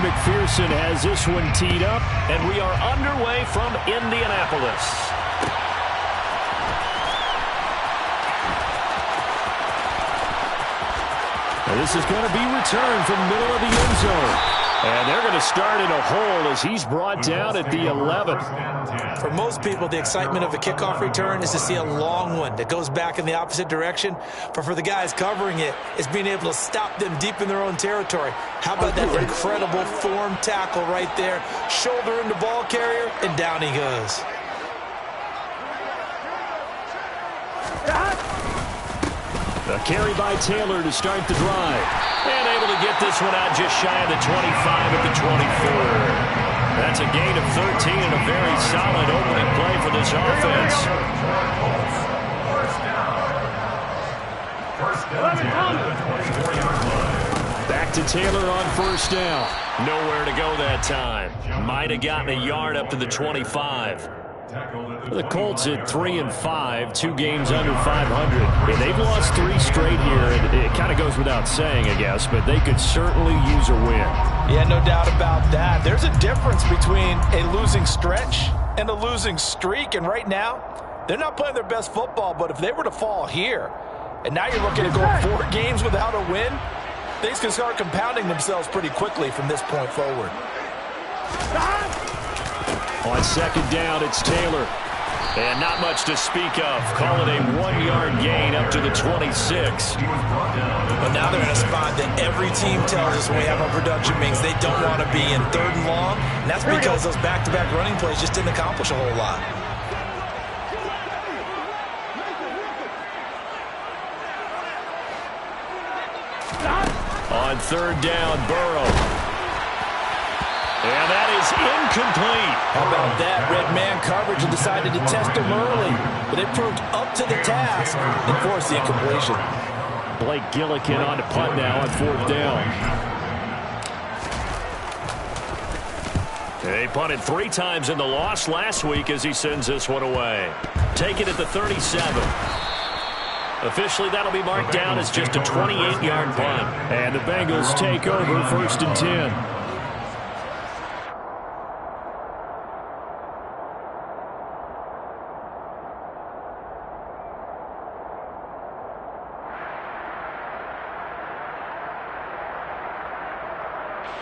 McPherson has this one teed up, and we are underway from Indianapolis. And this is going to be returned from the middle of the end zone. And they're going to start in a hole as he's brought down at the 11. For most people, the excitement of a kickoff return is to see a long one that goes back in the opposite direction. But for the guys covering it, it's being able to stop them deep in their own territory. How about that incredible form tackle right there? Shoulder into ball carrier, and down he goes. A carry by Taylor to start the drive. And able to get this one out just shy of the 25 at the 24. That's a gain of 13 and a very solid opening play for this offense. Back to Taylor on first down. Nowhere to go that time. Might have gotten a yard up to the 25. The Colts at 3-5, 2 games under 500. And they've lost 3 straight here. It kind of goes without saying, I guess, but they could certainly use a win. Yeah, no doubt about that. There's a difference between a losing stretch and a losing streak. And right now, they're not playing their best football, but if they were to fall here, and now you're looking at going 4 games without a win, things can start compounding themselves pretty quickly from this point forward. On second down, it's Taylor. And not much to speak of. Call it a 1-yard gain up to the 26. But now they're in a spot that every team tells us when we have our production meetings they don't want to be in 3rd and long. And that's because those back-to-back running plays just didn't accomplish a whole lot. On 3rd down, Burrow. And that is incomplete. How about that? Red man coverage and decided to test him early. But it proved up to the task and forced the incompletion. Blake Gillikin on to punt now on 4th down. They punted 3 times in the loss last week as he sends this one away. Take it at the 37. Officially, that'll be marked down as just a 28-yard punt. And the Bengals take over 1st and 10.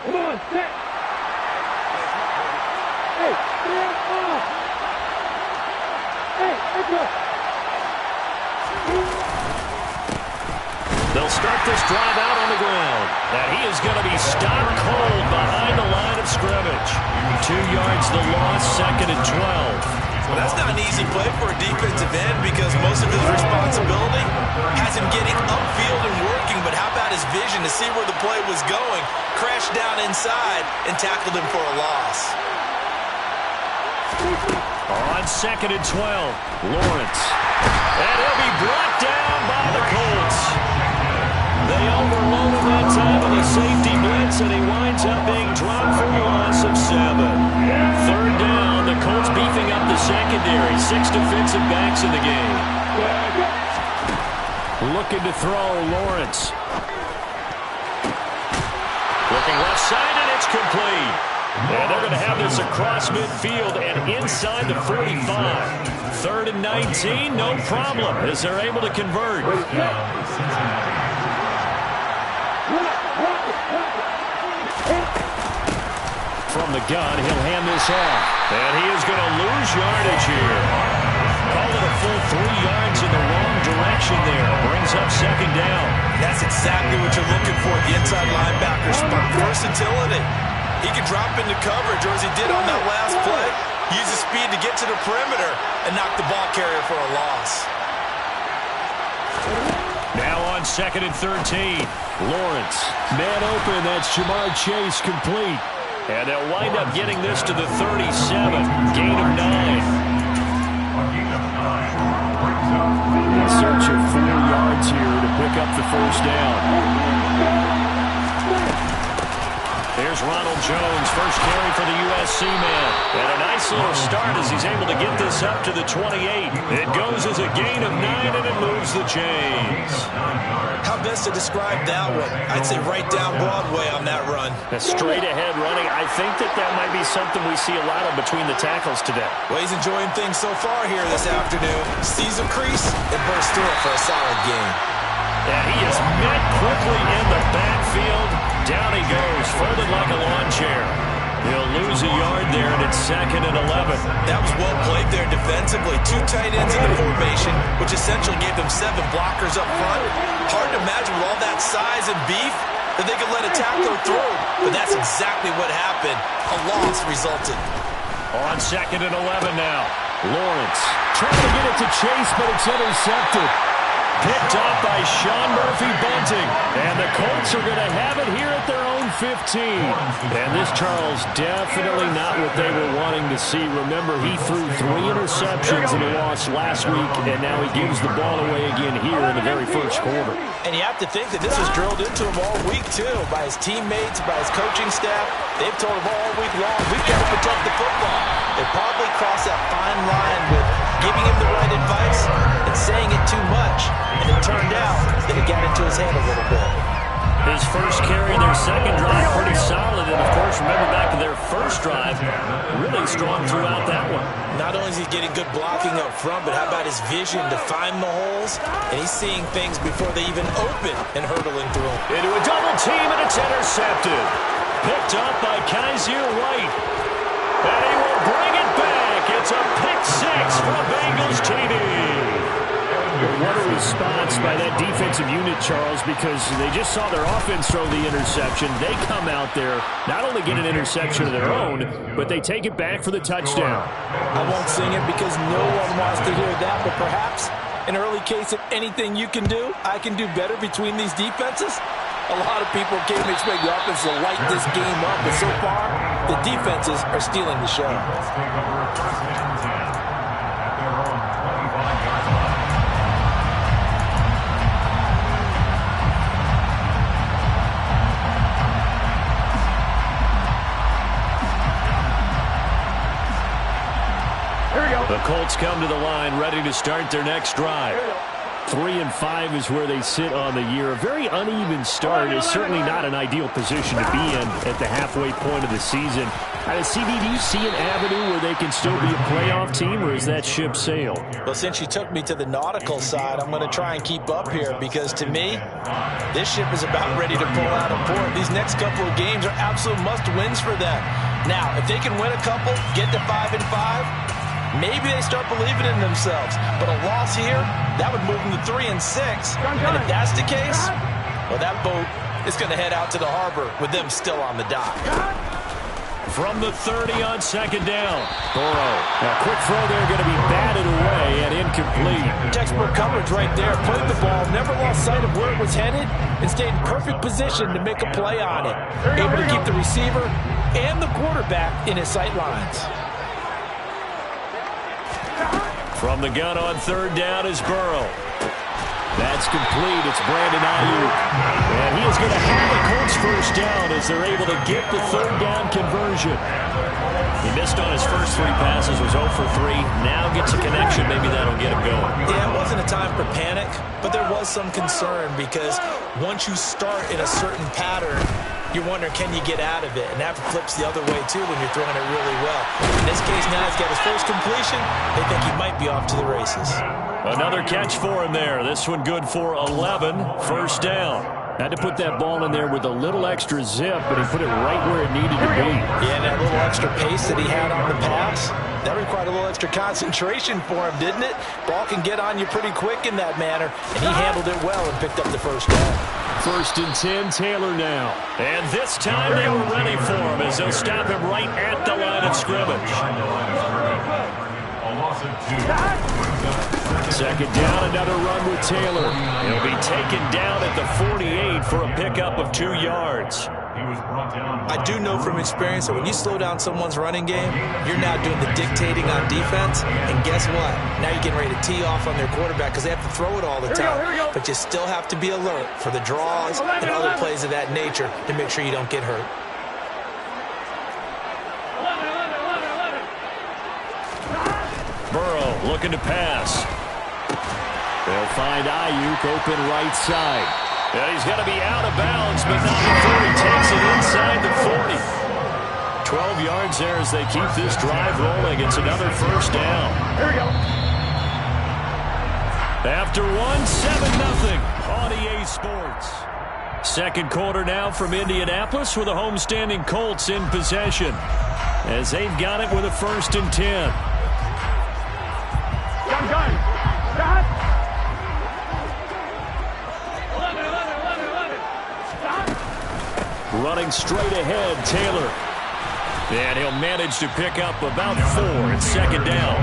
Come on, set. Hey, let's go. They'll start this drive out on the ground. And he is going to be stopped cold behind the line of scrimmage. 2 yards the loss, 2nd and 12. Well, that's not an easy play for a defensive end because most of his responsibility has him getting upfield and working, but how about his vision to see where the play was going, crashed down inside, and tackled him for a loss. On 2nd and 12, Lawrence. And he'll be brought down by the Colts. They overloaded that time with a safety blitz, and he winds up being dropped for a loss of 7. 3rd down, the Colts beefing up the secondary. 6 defensive backs in the game. Looking to throw, Lawrence. Looking left side, and it's complete. And they're going to have this across midfield and inside the 45. 3rd and 19, no problem, as they're able to convert. From the gun, he'll hand this off. And he is going to lose yardage here. Call it a full 3 yards in the wrong direction there. Brings up 2nd down. That's exactly what you're looking for, the inside linebacker spot. Versatility. He can drop into coverage, or as he did on that last play, use his speed to get to the perimeter and knock the ball carrier for a loss. Now on 2nd and 13, Lawrence. Man open, that's Jamar Chase complete. And they'll wind up getting this to the 37, gain of 9. In search of 4 yards here to pick up the 1st down. There's is Ronald Jones, first carry for the USC man. And a nice little start as he's able to get this up to the 28. It goes as a gain of 9, and it moves the chains. How best to describe that one? I'd say right down Broadway on that run. A straight-ahead running. I think that might be something we see a lot of between the tackles today. Well, he's enjoying things so far here this afternoon. Sees a crease and bursts through it for a solid gain. And he is met quickly in the backfield. Down he goes, folded like a lawn chair. He'll lose a yard there, and it's 2nd and 11. That was well played there defensively. 2 tight ends in the formation, which essentially gave them 7 blockers up front. Hard to imagine with all that size and beef that they could let a tackler through. But that's exactly what happened. A loss resulted. On 2nd and 11 now. Lawrence trying to get it to Chase, but it's intercepted. Picked up by Sean Murphy-Bunting. And the Colts are going to have it here at their own 15. And this, Charles, definitely not what they were wanting to see. Remember, he threw 3 interceptions in a loss last week, and now he gives the ball away again here in the very first quarter. And you have to think that this was drilled into him all week, too, by his teammates, by his coaching staff. They've told him all week long, we've got to protect the football. They probably crossed that fine line with giving him the right advice and saying it too much. And it turned out that it got into his head a little bit. His first carry, their second drive, pretty solid. And, of course, remember back to their first drive, really strong throughout that one. Not only is he getting good blocking up front, but how about his vision to find the holes? And he's seeing things before they even open and hurtling through them. Into a double team, and it's intercepted. Picked up by Kaiser White. And he will bring it back. It's a pick 6 for a Bengals TD. What a response by that defensive unit, Charles, because they just saw their offense throw the interception. They come out there, not only get an interception of their own, but they take it back for the touchdown. I won't sing it because no one wants to hear that, but perhaps an early case of anything you can do, I can do better between these defenses. A lot of people came to expect the offense to light this game up, but so far, the defenses are stealing the show. The Colts come to the line, ready to start their next drive. 3-5 is where they sit on the year. A very uneven start is certainly not an ideal position to be in at the halfway point of the season. CD, do you see an avenue where they can still be a playoff team, or is that ship sailed? Well, since you took me to the nautical side, I'm going to try and keep up here because, to me, this ship is about ready to pull out of port. These next couple of games are absolute must-wins for them. Now, if they can win a couple, get to 5-5, maybe they start believing in themselves. But a loss here, that would move them to 3-6. And if that's the case, well, that boat is going to head out to the harbor with them still on the dock. From the 30 on 2nd down. Burrow. A quick throw there, going to be batted away and incomplete. Textbook coverage right there. Played the ball, never lost sight of where it was headed, and stayed in perfect position to make a play on it. Able to keep the receiver and the quarterback in his sight lines. From the gun on 3rd down is Burrow. That's complete. It's Brandon Ayuk. And he is going to have the Colts first down as they're able to get the 3rd down conversion. He missed on his first 3 passes, was 0 for 3. Now gets a connection. Maybe that'll get him going. Yeah, it wasn't a time for panic, but there was some concern because once you start in a certain pattern, you're wondering, can you get out of it? And that flips the other way, too, when you're throwing it really well. In this case, now he's got his first completion. They think he might be off to the races. Another catch for him there. This one good for 11. First down. Had to put that ball in there with a little extra zip, but he put it right where it needed to be. Yeah, and that little extra pace that he had on the pass, that required a little extra concentration for him, didn't it? Ball can get on you pretty quick in that manner, and he handled it well and picked up the first down. 1st and 10, Taylor now. And this time they were ready for him as they'll stop him right at the line of scrimmage. 2nd down, another run with Taylor. He'll be taken down at the 48 for a pickup of 2 yards. I do know from experience that when you slow down someone's running game, you're now doing the dictating on defense. And guess what? Now you're getting ready to tee off on their quarterback because they have to throw it all the time. But you still have to be alert for the draws and other plays of that nature to make sure you don't get hurt. looking to pass. They'll find Ayuk open right side. And he's going to be out of bounds, but not before he takes it inside the 40. 12 yards there as they keep this drive rolling. It's another first down. Here we go. After one, 7-0 on EA Sports. Second quarter now from Indianapolis with the homestanding Colts in possession as they've got it with a 1st and 10. Gun. Stop. 11. Stop. Running straight ahead, Taylor. And he'll manage to pick up about 4 at second down.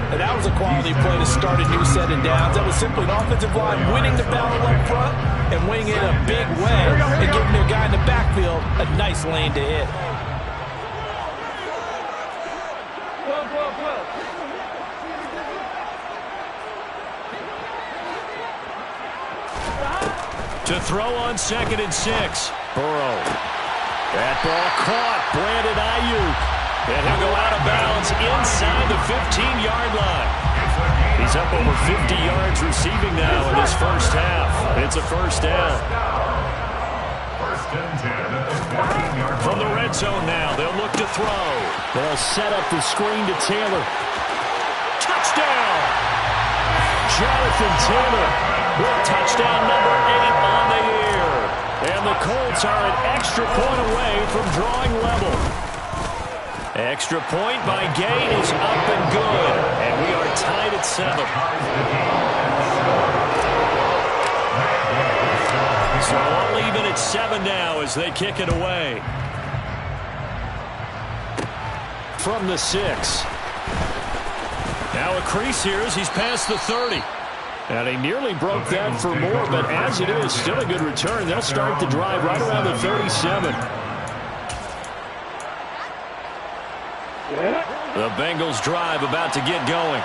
And that was a quality play to start a new set of downs. That was simply an offensive line winning the battle up front and winning it a big way and giving their guy in the backfield a nice lane to hit. To throw on 2nd and 6. Burrow. That ball caught. Brandon Ayuk. And he'll go out of bounds inside the 15-yard line. He's up over 50 yards receiving now in this first half. It's a first down. From the red zone now, they'll look to throw. They'll set up the screen to Taylor. Touchdown! Jonathan Taylor with touchdown number 8 on the year. And the Colts are an extra point away from drawing level. Extra point by Gay is up and good. And we are tied at 7. So all even at 7 now as they kick it away. From the 6. Now a crease here as he's past the 30. And he nearly broke that for more, but as it is, still a good return. They'll start the drive right around the 37. The Bengals drive about to get going.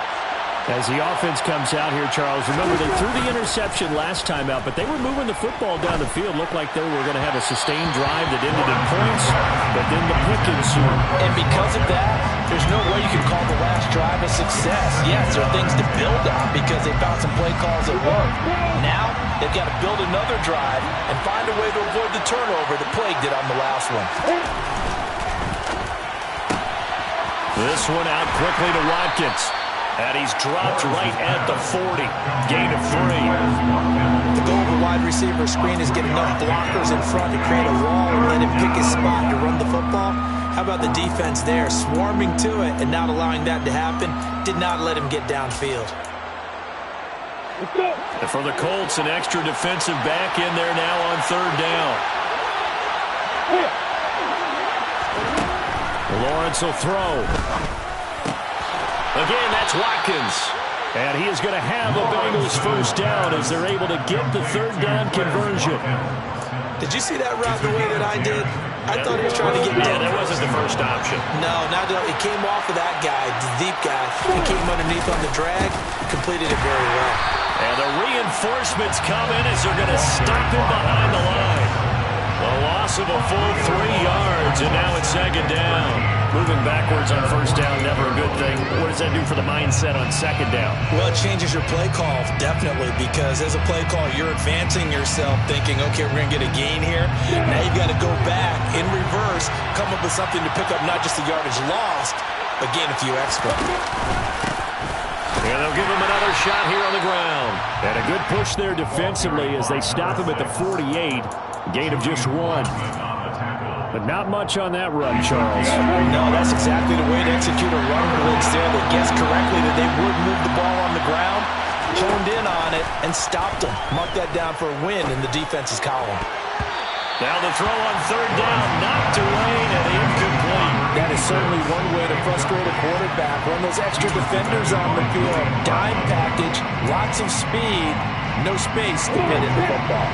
As the offense comes out here, Charles, remember they threw the interception last time out, but they were moving the football down the field. Looked like they were going to have a sustained drive that ended in points, but then the pick ensued. And because of that, there's no way you can call the last drive a success. Yes, there are things to build on because they found some play calls that work. Now, they've got to build another drive and find a way to avoid the turnover that plagued it on the last one. This one out quickly to Watkins. And he's dropped right at the 40. Gain of 3. The goal of a wide receiver screen is get enough blockers in front to create a wall and let him pick his spot to run the football. How about the defense there, swarming to it and not allowing that to happen? Did not let him get downfield. And for the Colts, an extra defensive back in there now on 3rd down. Lawrence will throw. Again, that's Watkins. And he is going to have a Bengals first down as they're able to get the 3rd down conversion. Did you see that route the way that I did? I thought he was trying to get down. Yeah, that wasn't the first option. No, it came off of that guy, the deep guy. He came underneath on the drag, completed it very well. And the reinforcements come in as they're going to stop him behind the line. A loss of a full 3 yards, and now it's 2nd down. Moving backwards on 1st down, never a good thing. What does that do for the mindset on 2nd down? Well, it changes your play call, definitely, because as a play call, you're advancing yourself, thinking, okay, we're going to get a gain here. Now you've got to go back in reverse, come up with something to pick up not just the yardage lost, but gain a few extra. And they'll give him another shot here on the ground. And a good push there defensively as they stop him at the 48. Gain of just 1. But not much on that run, Charles. No, that's exactly the way to execute a run blitz there. They guessed correctly that they would move the ball on the ground, honed in on it, and stopped them. Mark that down for a win in the defense's column. Now the throw on 3rd down, knocked away and incomplete. That is certainly one way to frustrate a quarterback. Run those extra defenders on the field. Dime package, lots of speed, no space to fit in the football.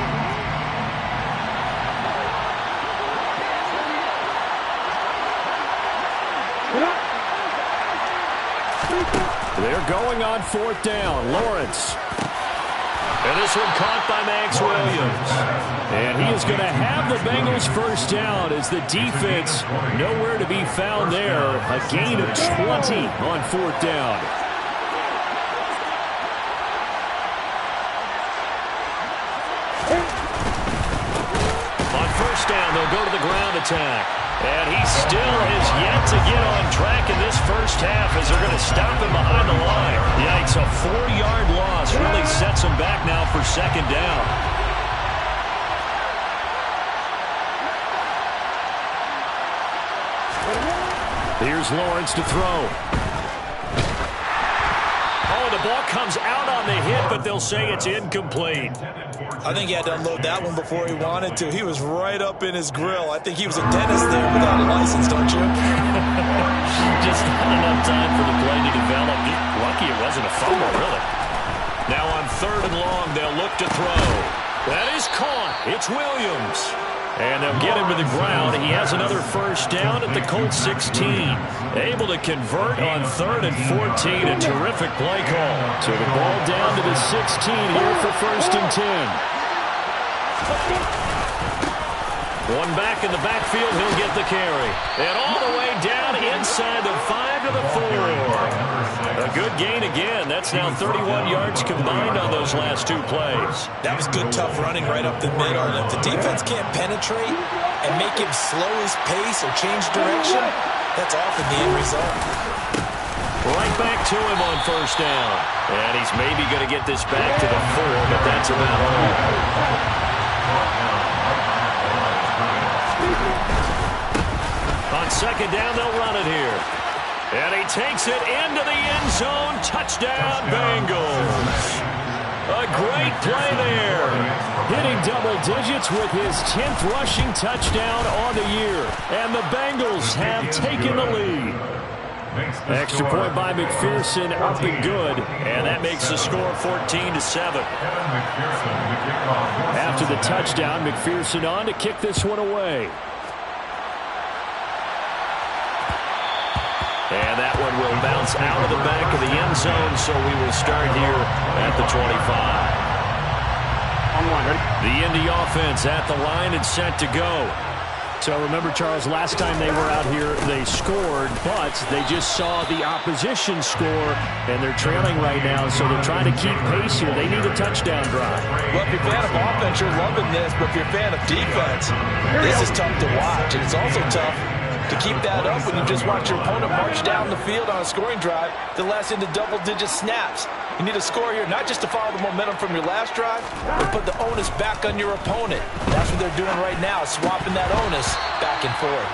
They're going on 4th down. Lawrence. And this one caught by Max Williams. And he is going to have the Bengals first down as the defense nowhere to be found there. A gain of 20 on 4th down. first down. They'll go to the ground attack. And he still has yet to get on track in this first half as they're going to stop him behind the line. Yikes, a 4-yard loss really sets him back now for second down. Here's Lawrence to throw. Oh, the ball comes out on the hit, but they'll say it's incomplete. I think he had to unload that one before he wanted to. He was right up in his grill. I think he was a dentist there without a license, don't you? Just not enough time for the play to develop. Lucky it wasn't a fumble, really. Now on 3rd and long, they'll look to throw. That is caught. It's Williams. And they'll get him to the ground. He has another first down at the Colts 16. Able to convert on 3rd and 14. A terrific play call. So the ball down to the 16 here for 1st and 10. One back in the backfield. He'll get the carry. And all the way down inside the 5 to the 4. A good gain again. That's now 31 yards combined on those last 2 plays. That was good, tough running right up the middle. And if the defense can't penetrate and make him slow his pace or change direction, that's often the end result. Right back to him on 1st down. And he's maybe going to get this back to the 4, but that's about all. On 2nd down, they'll run it here. And he takes it into the end zone. Touchdown, Bengals. A great play there. Hitting double digits with his 10th rushing touchdown on the year. And the Bengals have taken the lead. Extra point by McPherson, up and good. And that makes the score 14-7. After the touchdown, McPherson on to kick this one away. And that one will bounce out of the back of the end zone, so we will start here at the 25. The Indy offense at the line and set to go. So remember, Charles, last time they were out here, they scored, but they just saw the opposition score, and they're trailing right now, so they're trying to keep pace here. They need a touchdown drive. Well, if you're a fan of offense, you're loving this, but if you're a fan of defense, this is tough to watch, and it's also tough to keep that up when you just watch your opponent march down the field on a scoring drive that lasts into double-digit snaps. You need a score here, not just to follow the momentum from your last drive, but put the onus back on your opponent. That's what they're doing right now, swapping that onus back and forth.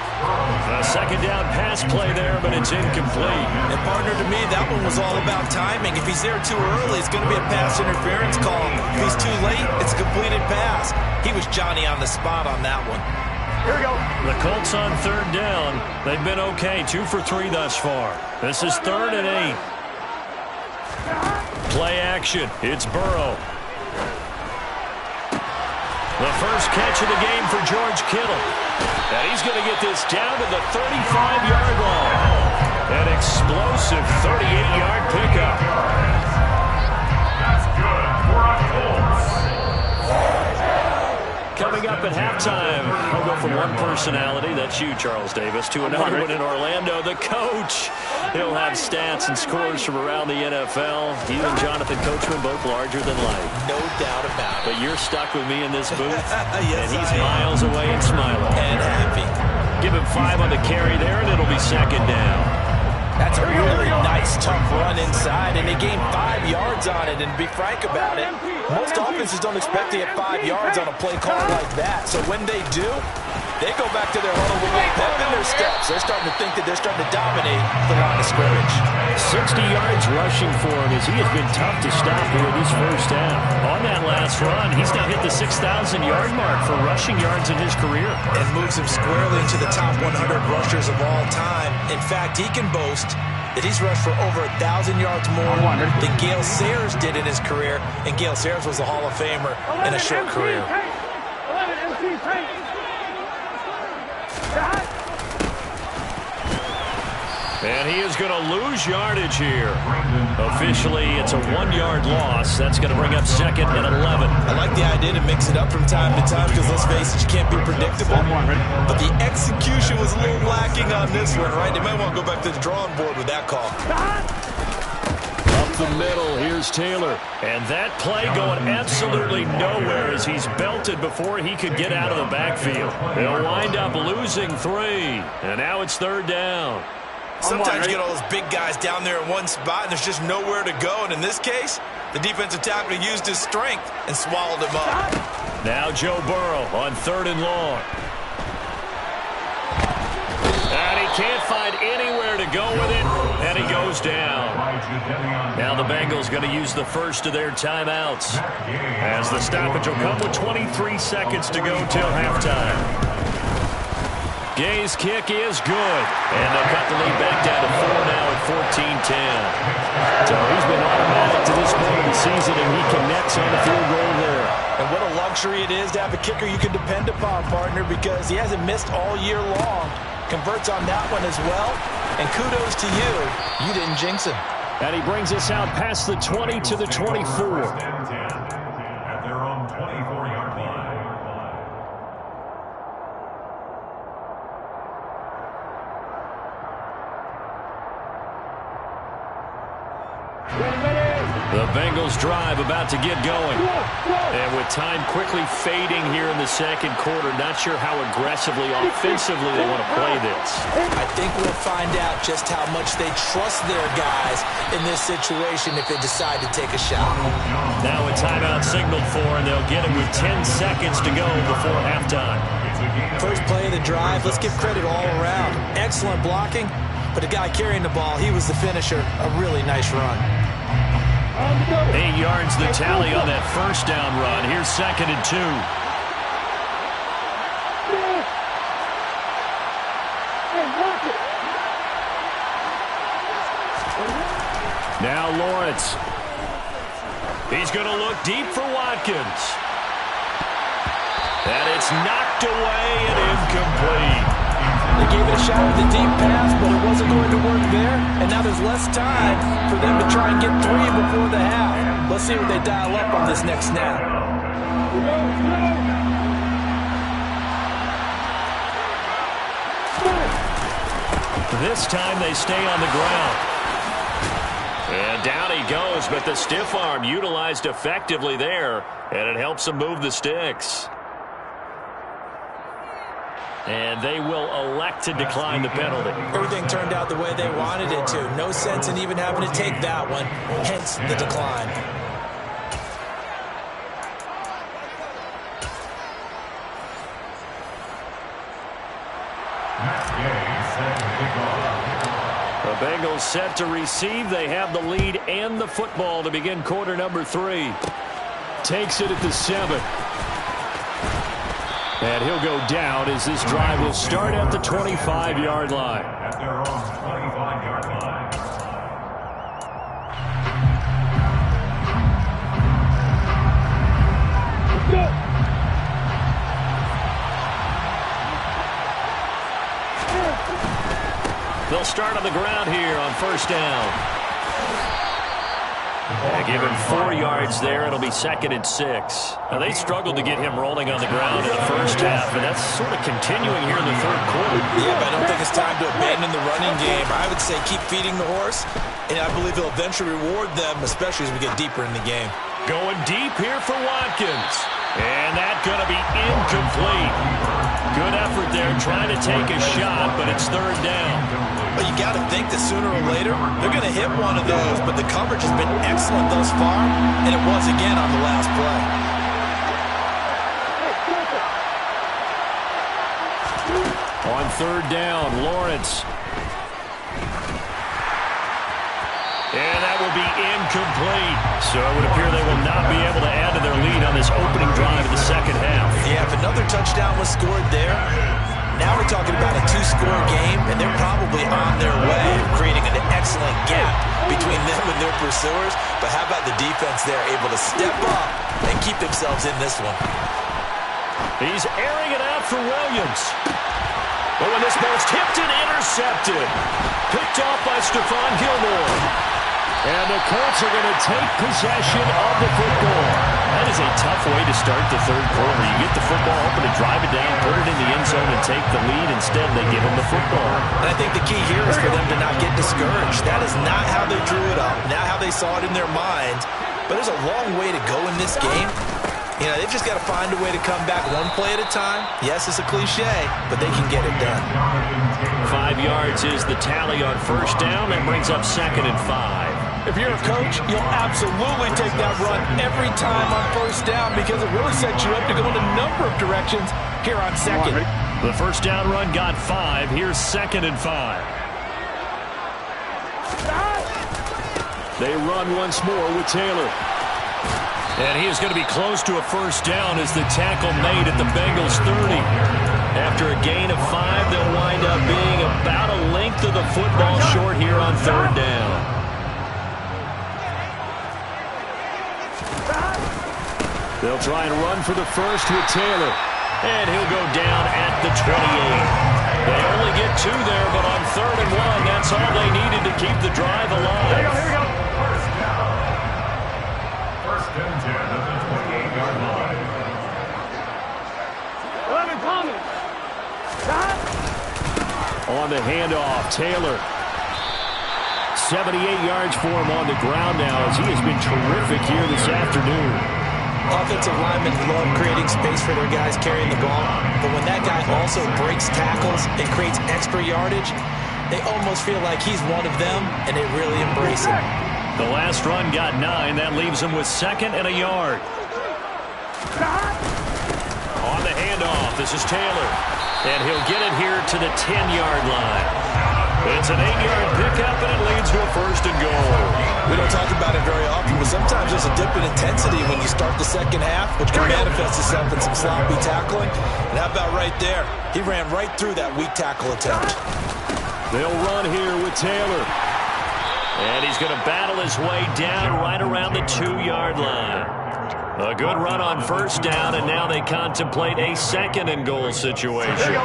A 2nd down pass play there, but it's incomplete. And partner, to me, that one was all about timing. If he's there too early, it's going to be a pass interference call. If he's too late, it's a completed pass. He was Johnny on the spot on that one. Here we go. The Colts on 3rd down. They've been okay, 2 for 3 thus far. This is 3rd and 8. Play action. It's Burrow. The first catch of the game for George Kittle. And he's going to get this down to the 35-yard line. An explosive 38-yard pickup. That's good for a Colts. Coming up at halftime, I'll go from one personality, that's you, Charles Davis, to another one in Orlando, the coach. He'll have stats and scores from around the NFL. You and Jonathan Coachman, both larger than life. No doubt about it. But you're stuck with me in this booth, Yes, and he's miles away and smiling. And happy. Give him 5 on the carry there, and it'll be 2nd down. That's a really nice, tough run inside, and they gained 5 yards on it. And to be frank about it, most offenses don't expect to get 5 yards on a play call like that. So when they do, they go back to their huddle with a pep in their steps. They're starting to think that they're starting to dominate the line of scrimmage. 60 yards rushing for him as he has been tough to stop here in his first half. On that last run, he's now hit the 6,000-yard mark for rushing yards in his career. And moves him squarely into the top 100 rushers of all time. In fact, he can boast that he's rushed for over 1,000 yards more than Gale Sayers did in his career. And Gale Sayers was a Hall of Famer in a short career. And he is going to lose yardage here. Officially, it's a 1-yard loss. That's going to bring up 2nd and 11. I like the idea to mix it up from time to time because, let's face it, you can't be predictable. But the execution was a little lacking on this one, right? They might want to go back to the drawing board with that call. Up the middle. Here's Taylor. And that play going absolutely nowhere as he's belted before he could get out of the backfield. They'll wind up losing 3. And now it's 3rd down. Sometimes you get all those big guys down there in one spot, and there's just nowhere to go. And in this case, the defensive tackle used his strength and swallowed him up. Now Joe Burrow on 3rd and long. And he can't find anywhere to go with it, and he goes down. Now the Bengals going to use the first of their timeouts, as the stoppage will come with 23 seconds to go till halftime. Gay's kick is good, and they'll cut the lead back down to 4 now at 14-10. So he's been automatic to this point of the season, and he connects on the field goal there. And what a luxury it is to have a kicker you can depend upon, partner, because he hasn't missed all year long. Converts on that one as well, and kudos to you. You didn't jinx him. And he brings us out past the 20 to the 24. At their own 24-yard line. The Bengals drive about to get going. And with time quickly fading here in the second quarter, not sure how aggressively, offensively they want to play this. I think we'll find out just how much they trust their guys in this situation if they decide to take a shot. Now a timeout signaled for, and they'll get it with 10 seconds to go before halftime. First play of the drive, let's give credit all around. Excellent blocking, but the guy carrying the ball, he was the finisher. A really nice run. 8 yards the tally on that first down run. Here's 2nd and 2. Now Lawrence. He's going to look deep for Watkins. And it's knocked away and incomplete. They gave it a shot with a deep pass, but it wasn't going to work there. And now there's less time for them to try and get 3 before the half. Let's see what they dial up on this next snap. This time they stay on the ground. And down he goes, but the stiff arm utilized effectively there, and it helps him move the sticks. And they will elect to decline the penalty. Everything turned out the way they wanted it to. No sense in even having to take that one, hence the decline. The Bengals set to receive. They have the lead and the football to begin quarter number 3. Takes it at the 7. And he'll go down as this drive will start at the 25-yard line. At their own 25-yard line. Let's go. They'll start on the ground here on first down. Give him 4 yards there. It'll be 2nd and 6. Now, they struggled to get him rolling on the ground in the first half, and that's sort of continuing here in the third quarter. Yeah, but I don't think it's time to abandon the running game. I would say keep feeding the horse, and I believe he'll eventually reward them, especially as we get deeper in the game. Going deep here for Watkins. And that's going to be incomplete. Good effort there trying to take a shot, but it's 3rd down. But you got to think that sooner or later, they're going to hit one of those. But the coverage has been excellent thus far, and it was again on the last play. On 3rd down, Lawrence. And that will be incomplete. So it would appear they will not be able to add to their lead on this opening drive of the second half. Yeah, if another touchdown was scored there, now we're talking about a 2-score game, and they're probably on their way of creating an excellent gap between them and their pursuers. But how about the defense there, able to step up and keep themselves in this one? He's airing it out for Williams. But when this ball's tipped and intercepted, picked off by Stephon Gilmore. And the Colts are going to take possession of the football. That is a tough way to start the third quarter. You get the football, open to drive it down, put it in the end zone and take the lead. Instead, they give him the football. And I think the key here is for them to not get discouraged. That is not how they drew it up, not how they saw it in their minds. But there's a long way to go in this game. You know, they've just got to find a way to come back one play at a time. Yes, it's a cliche, but they can get it done. 5 yards is the tally on first down. That brings up 2nd and 5. If you're a coach, you'll absolutely take that run every time on first down because it really sets you up to go in a number of directions here on second. The first down run got 5. Here's 2nd and 5. They run once more with Taylor. And he is going to be close to a first down as the tackle made at the Bengals 30. After a gain of 5, they'll wind up being about a length of the football short here on 3rd down. They'll try and run for the first with Taylor. And he'll go down at the 28. They only get 2 there, but on 3rd and 1, that's all they needed to keep the drive alive. Here we go. First down. First and 10 at the 28-yard line. 11 coming. On the handoff, Taylor. 78 yards for him on the ground now as he has been terrific here this afternoon. Offensive linemen love creating space for their guys carrying the ball, but when that guy also breaks tackles and creates extra yardage, they almost feel like he's one of them, and they really embrace him. The last run got 9. That leaves him with 2nd and a yard. On the handoff, this is Taylor. And he'll get it here to the 10-yard line. It's an 8-yard pickup, and it leads to a 1st and goal. We don't talk about it very often, but sometimes there's a dip in intensity when you start the second half, which can manifest itself in some sloppy tackling. And how about right there? He ran right through that weak tackle attempt. They'll run here with Taylor. And he's going to battle his way down right around the 2-yard line. A good run on first down, and now they contemplate a 2nd and goal situation.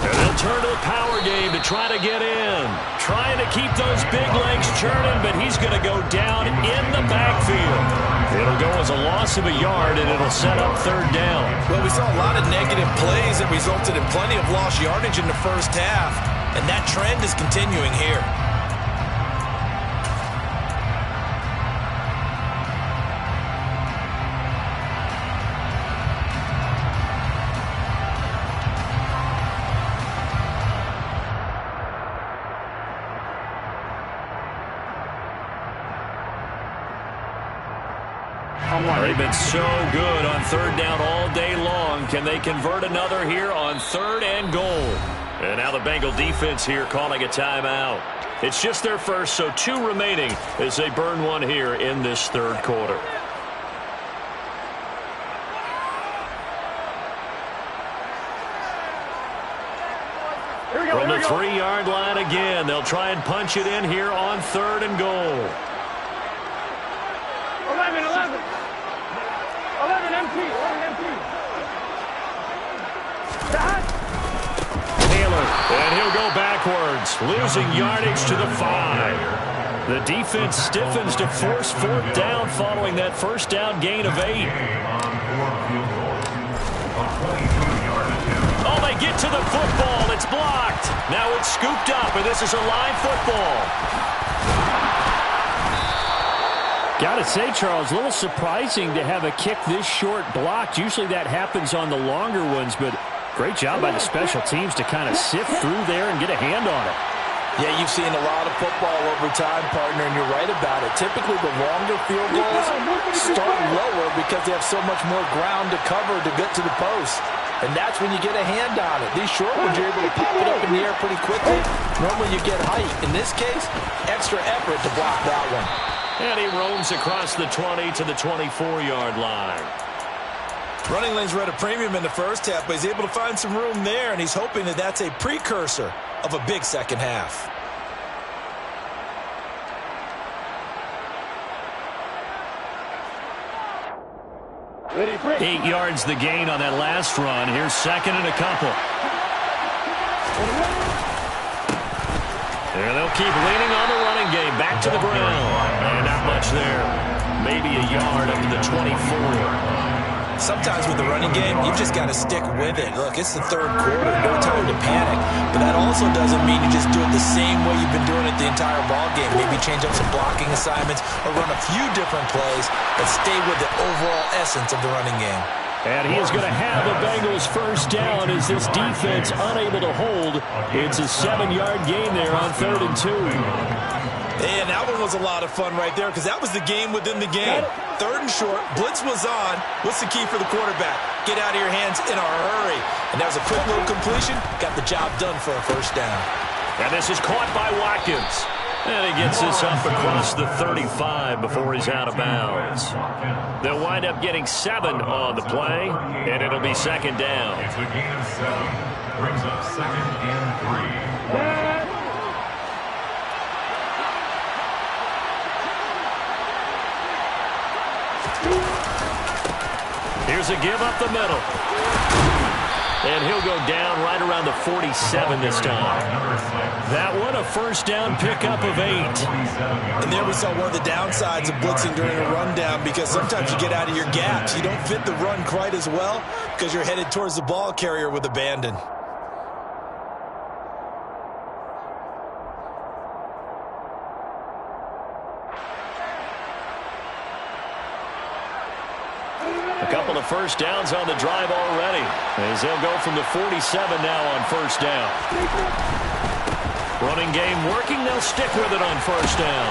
And they'll turn to the power game to try to get in. Trying to keep those big legs churning, but he's going to go down in the backfield. It'll go as a loss of a yard, and it'll set up 3rd down. Well, we saw a lot of negative plays that resulted in plenty of lost yardage in the first half, and that trend is continuing here. They've been so good on 3rd down all day long. Can they convert another here on 3rd and goal? And now the Bengal defense here calling a timeout. It's just their first, so 2 remaining as they burn one here in this 3rd quarter. From the 3-yard line again, they'll try and punch it in here on 3rd and goal. 11 empty. Taylor, and he'll go backwards, losing yardage to the 5. The defense stiffens to force 4th down following that first down gain of 8. Oh, they get to the football. It's blocked. Now it's scooped up, and this is a live football. Got to say, Charles, a little surprising to have a kick this short blocked. Usually that happens on the longer ones, but great job by the special teams to kind of sift through there and get a hand on it. Yeah, you've seen a lot of football over time, partner, and you're right about it. Typically, the longer field goals start lower because they have so much more ground to cover to get to the post. And that's when you get a hand on it. These short ones, you're able to pop it up in the air pretty quickly. Normally, you get height. In this case, extra effort to block that one. And he roams across the 20 to the 24-yard line. Running lanes were at a premium in the first half, but he's able to find some room there, and he's hoping that that's a precursor of a big second half. Ready, 8 yards the gain on that last run. Here's 2nd and a couple. And they'll keep leaning on the running game. Back to the ground. And not much there. maybe a yard up to the 24. Sometimes with the running game, you've just got to stick with it. Look, it's the third quarter. No time to panic. But that also doesn't mean you just do it the same way you've been doing it the entire ball game. Maybe change up some blocking assignments or run a few different plays, but stay with the overall essence of the running game. And he is going to have the Bengals first down as this defense unable to hold. It's a 7-yard gain there on 3rd and 2. And that one was a lot of fun right there because that was the game within the game. 3rd and short, blitz was on. What's the key for the quarterback? Get out of your hands in a hurry. And that was a quick little completion. Got the job done for a first down. And this is caught by Watkins. And he gets this up across the 35 before he's out of bounds. They'll wind up getting 7 on the play, and it'll be 2nd down. It's a gain of 7. Brings up 2nd and 3. Here's a give up the middle. And he'll go down right around the 47 this time. That one, a first down pickup of 8. And there we saw one of the downsides of blitzing during a rundown because sometimes you get out of your gaps. You don't fit the run quite as well because you're headed towards the ball carrier with abandon. Couple of first downs on the drive already as they'll go from the 47 now on first down. Running game working. They'll stick with it on first down.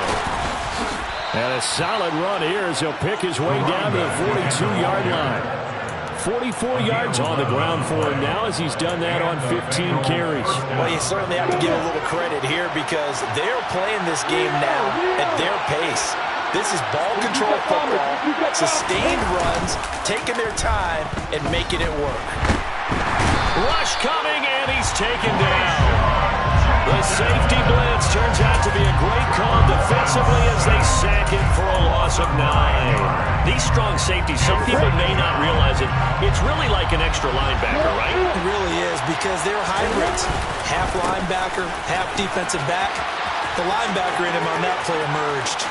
And a solid run here as he'll pick his way down to the 42-yard line. 44 yards on the ground for him now as he's done that on 15 carries. Well, you certainly have to give a little credit here because they're playing this game now at their pace. This is ball control football, sustained runs, taking their time, and making it work. Rush coming, and he's taken down. The safety blitz turns out to be a great call defensively as they sack him for a loss of 9. These strong safeties, some people may not realize it. It's really like an extra linebacker, right? It really is because they're hybrids. Half linebacker, half defensive back. The linebacker in him on that play emerged.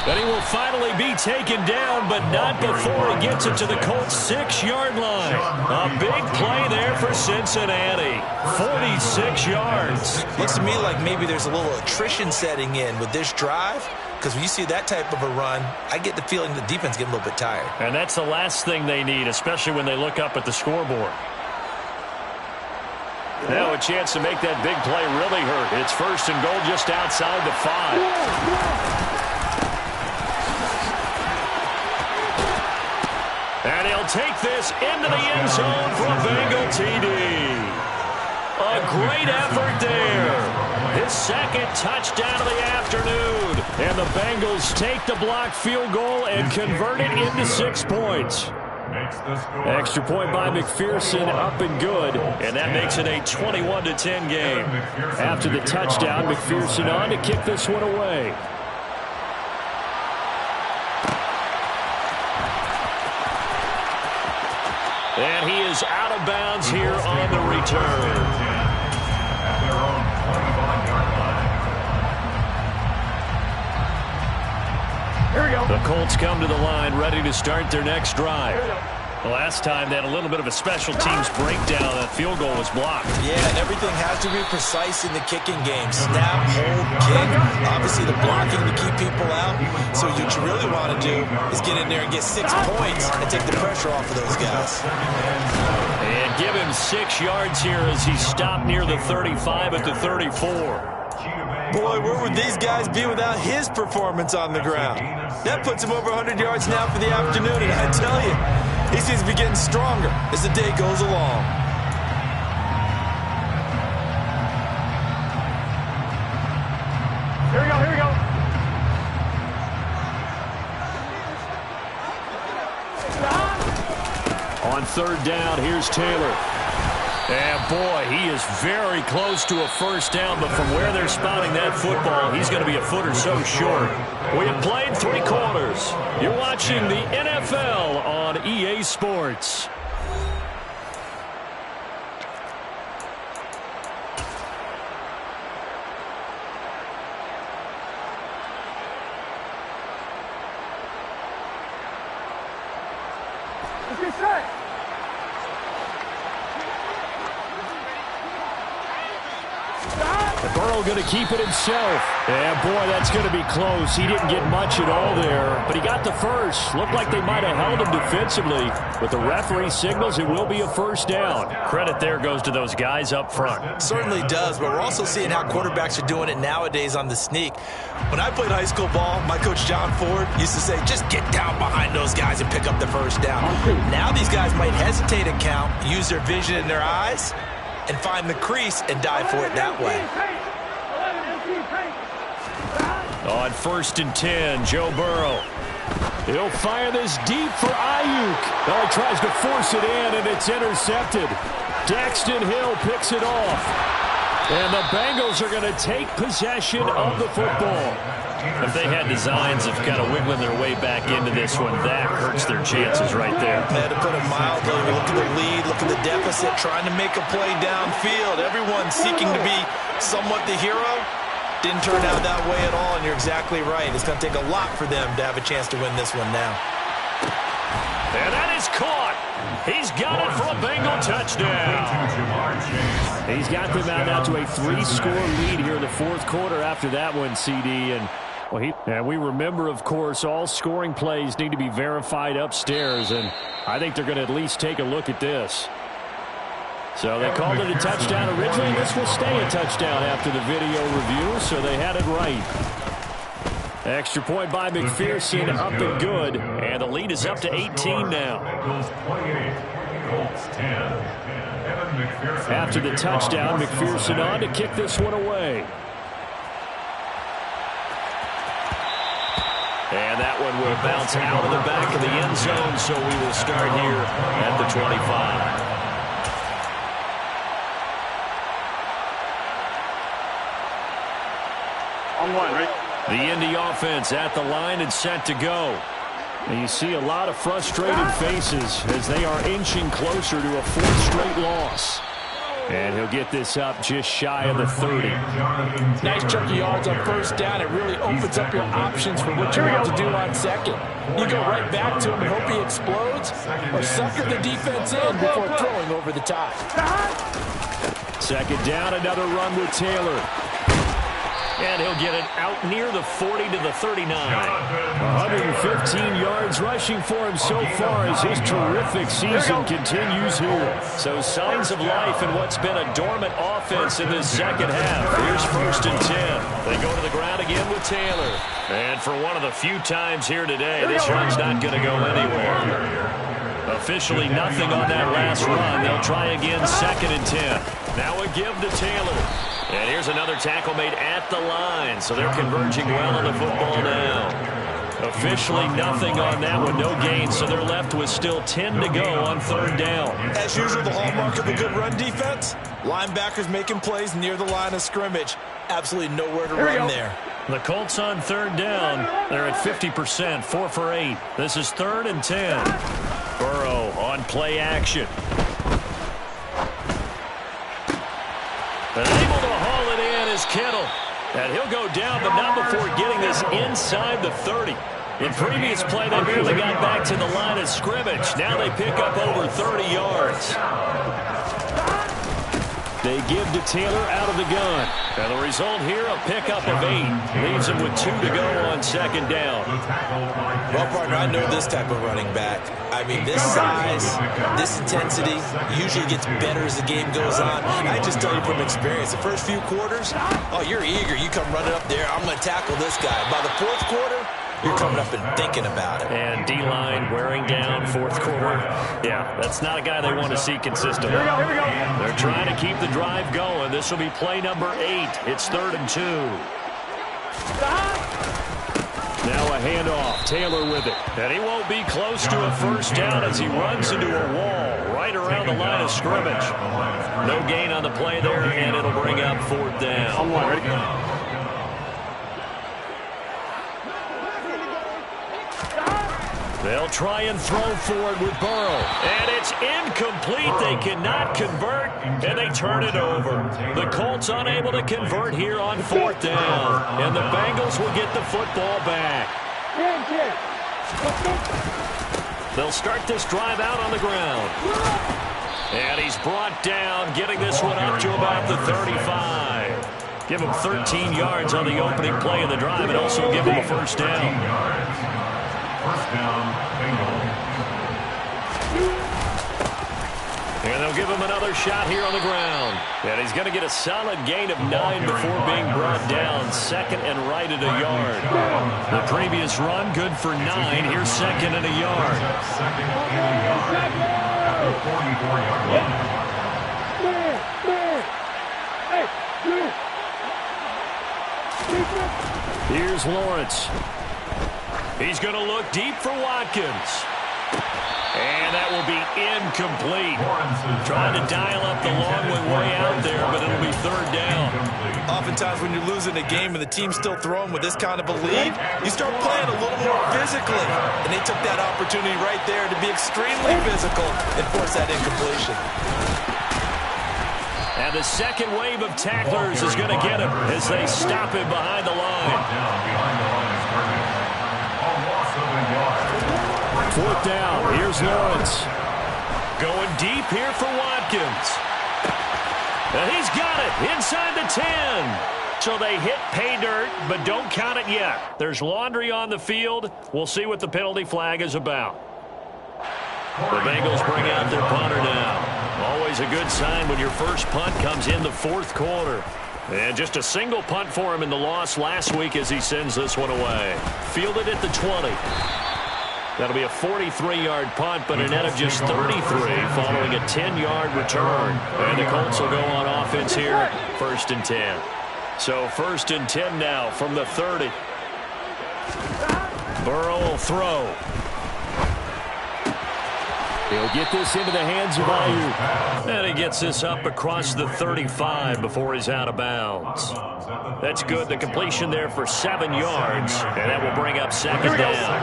But he will finally be taken down, but not before he gets it to the Colts' 6-yard line. A big play there for Cincinnati. 46 yards. Looks to me like maybe there's a little attrition setting in with this drive, because when you see that type of a run, I get the feeling the defense getting a little bit tired. And that's the last thing they need, especially when they look up at the scoreboard. Now a chance to make that big play really hurt. It's 1st and goal just outside the 5. And he'll take this into the end zone for a Bengal TD. A great effort there. His 2nd touchdown of the afternoon. And the Bengals take the blocked field goal and convert it into 6 points. Extra point by McPherson, up and good. And that makes it a 21-10 game. After the touchdown, McPherson on to kick this one away. And he is out of bounds here on the return. At their own 25-yard line. Here we go. The Colts come to the line, ready to start their next drive. The last time they had a little bit of a special teams breakdown. That field goal was blocked. Yeah, and everything has to be precise in the kicking game. Snap, hold, kick. Obviously, the blocking to keep people out. So what you really want to do is get in there and get 6 points and take the pressure off of those guys. And give him 6 yards here as he stopped near the 35 at the 34. Boy, where would these guys be without his performance on the ground? That puts him over 100 yards now for the afternoon, and I tell you, he seems to be getting stronger as the day goes along. Here we go, here we go. On 3rd down, here's Taylor. And boy, he is very close to a first down, but from where they're spotting that football, he's going to be a foot or so short. We have played 3 quarters. You're watching the NFL on EA Sports. set. Burrow going to keep it himself. And boy, that's going to be close. He didn't get much at all there, but he got the first. Looked like they might have held him defensively, but the referee signals it will be a first down. Credit there goes to those guys up front. Certainly does, but we're also seeing how quarterbacks are doing it nowadays on the sneak. When I played high school ball, my coach John Ford used to say, just get down behind those guys and pick up the first down. Now these guys might hesitate and count, use their vision in their eyes, and find the crease and dive for it that way. On 1st and 10, Joe Burrow. He'll fire this deep for Ayuk. Oh, he tries to force it in, and it's intercepted. Daxton Hill picks it off. And the Bengals are going to take possession of the football. If they had designs of kind of wiggling their way back into this one, that hurts their chances right there. To put it mildly, look at the lead, look at the deficit, trying to make a play downfield. Everyone seeking to be somewhat the hero. Didn't turn out that way at all, and you're exactly right. It's going to take a lot for them to have a chance to win this one now. And that is caught. He's got it for a Bengal touchdown. He's got them out now to a 3-score lead here in the 4th quarter after that one, CD. And we remember, of course, all scoring plays need to be verified upstairs, and I think they're going to at least take a look at this. So they called it a touchdown originally. This will stay a touchdown after the video review, so they had it right. Extra point by McPherson, up and good. And the lead is up to 18 now. After the touchdown, McPherson on to kick this one away. And that one will bounce out of the back of the end zone, so we will start here at the 25. On one, right? The Indy offense at the line and set to go. And you see a lot of frustrated faces as they are inching closer to a 4th straight loss. And he'll get this up just shy of the 30. Nice chunk of yards on 1st down. It really opens up your options for what you want to do on 2nd. You go right back to him and hope he explodes, or sucker the defense in before throwing over the top. 2nd down, another run with Taylor. And he'll get it out near the 40 to the 39. 115 yards rushing for him so far as his terrific season continues here. So signs of life in what's been a dormant offense in this 2nd half. Here's 1st and 10. They go to the ground again with Taylor. And for one of the few times here today, this run's not going to go anywhere. Officially nothing on that last run. They'll try again 2nd and 10. Now a give to Taylor. And here's another tackle made at the line, so they're converging well on the football now. Officially nothing on that one, no gain, so they're left with still 10 to go on 3rd down. As usual, the hallmark of a good run defense, linebackers making plays near the line of scrimmage. Absolutely nowhere to run there. The Colts on 3rd down. They're at 50%, 4 for 8. This is 3rd and 10. Burrow on play action. And able to haul it in is Kittle. And he'll go down, but not before getting this inside the 30. In previous play, they barely got back to the line of scrimmage. Now they pick up over 30 yards. They give to Taylor out of the gun. And the result here, a pickup of 8. Leaves him with 2 to go on 2nd down. Well, partner, I know this type of running back. I mean, this size, this intensity usually gets better as the game goes on. And I just tell you from experience, the first few quarters, oh, you're eager. You come running up there, I'm going to tackle this guy. By the 4th quarter, you're coming up and thinking about it. And D-line wearing down 4th quarter. Yeah, that's not a guy they want to see consistently. Here we go. They're trying to keep the drive going. This will be play number 8. It's 3rd and 2. Now a handoff. Taylor with it. And he won't be close to a 1st down as he runs into a wall right around the line of scrimmage. No gain on the play there, and it'll bring up 4th down. On one, ready? They'll try and throw forward with Burrow. And it's incomplete. They cannot convert, and they turn it over. The Colts unable to convert here on 4th down. And the Bengals will get the football back. They'll start this drive out on the ground. And he's brought down, getting this one up to about the 35. Give him 13 yards on the opening play of the drive and also give him a first down. First down, Bengals. And they'll give him another shot here on the ground. And he's going to get a solid gain of 9 before being brought down. Second and right at a yard. The previous run, good for 9. Here's second and a yard. Second and a yard. At the 44-yard line. Here's Lawrence. He's going to look deep for Watkins. And that will be incomplete. Trying to dial up the long way out there, but it'll be third down. Oftentimes when you're losing a game and the team's still throwing with this kind of a lead, you start playing a little more physically. And they took that opportunity right there to be extremely physical and force that incompletion. And the second wave of tacklers is going to get him as they stop him behind the line. Down behind the line of scrimmage. A loss of a yard. Fourth down. Here's Lawrence. Going deep here for Watkins. And he's got it inside the 10. So they hit pay dirt, but don't count it yet. There's laundry on the field. We'll see what the penalty flag is about. The Bengals bring out their punter now. Always a good sign when your first punt comes in the fourth quarter. And just a single punt for him in the loss last week as he sends this one away. Fielded at the 20. That'll be a 43-yard punt, but a net of just 33 following a 10-yard return. And the Colts will go on offense here, first and 10. So first and 10 now from the 30. Burrow will throw. He'll get this into the hands of Ayuk. And he gets this up across the 35 before he's out of bounds. That's good. The completion there for 7 yards. And that will bring up second down.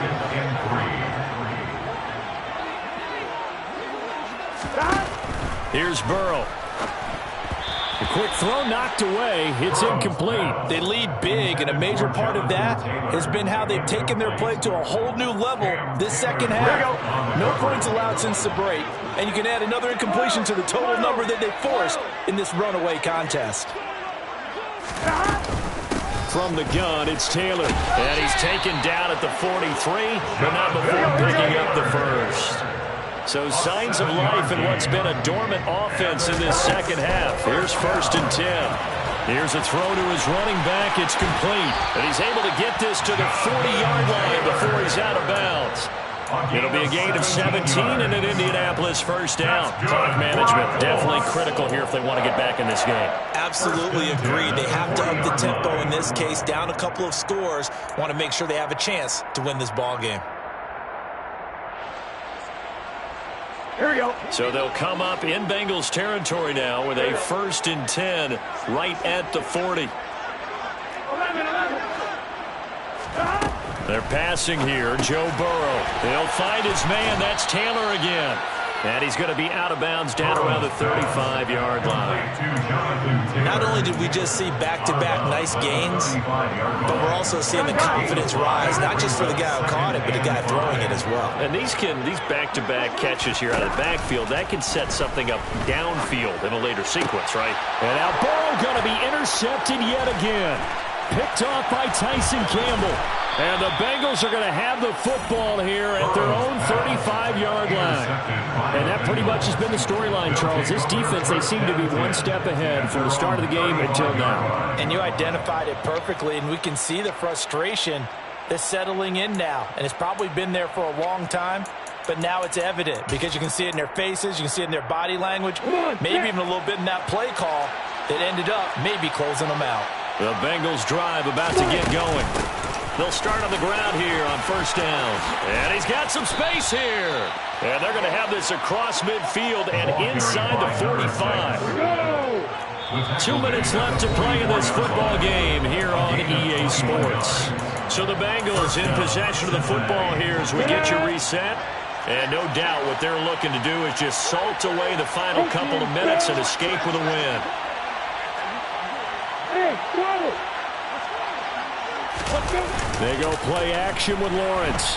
Here's Burrow. A quick throw knocked away. It's incomplete. They lead big, and a major part of that has been how they've taken their play to a whole new level this second half. No points allowed since the break, and you can add another incompletion to the total number that they forced in this runaway contest. From the gun, it's Taylor. And he's taken down at the 43, but not before picking up the first. So signs of life in what's been a dormant offense in this second half. Here's first and 10. Here's a throw to his running back. It's complete. And he's able to get this to the 40-yard line before he's out of bounds. It'll be a gain of 17 and an Indianapolis first down. Clock management definitely critical here if they want to get back in this game. Absolutely agreed. They have to up the tempo in this case. Down a couple of scores. Want to make sure they have a chance to win this ball game. Here we go. So they'll come up in Bengals territory now with a first and 10 right at the 40. 11. They're passing here. Joe Burrow. They'll find his man. That's Taylor again. And he's going to be out of bounds down around the 35-yard line. Not only did we just see back-to-back nice gains, but we're also seeing the confidence rise, not just for the guy who caught it, but the guy throwing it as well. And these back-to-back catches here out of the backfield, that can set something up downfield in a later sequence, right? And now Burrow going to be intercepted yet again. Picked off by Tyson Campbell. And the Bengals are going to have the football here at their own 35-yard line. And that pretty much has been the storyline, Charles. This defense, they seem to be one step ahead from the start of the game until now. And you identified it perfectly, and we can see the frustration that's settling in now. And it's probably been there for a long time, but now it's evident because you can see it in their faces, you can see it in their body language, maybe even a little bit in that play call that ended up maybe closing them out. The Bengals drive about to get going. They'll start on the ground here on first down. And he's got some space here. And they're going to have this across midfield and inside the 45. 2 minutes left to play in this football game here on EA Sports. So the Bengals in possession of the football here as we get you reset. And no doubt what they're looking to do is just salt away the final couple of minutes and escape with a win. They go play action with Lawrence.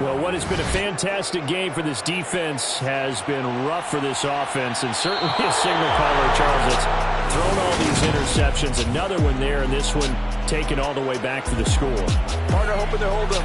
Well, what has been a fantastic game for this defense has been rough for this offense, and certainly a signal caller, Charles, that's thrown all these interceptions. Another one there, and this one taken all the way back for the score. Partner hoping to hold them.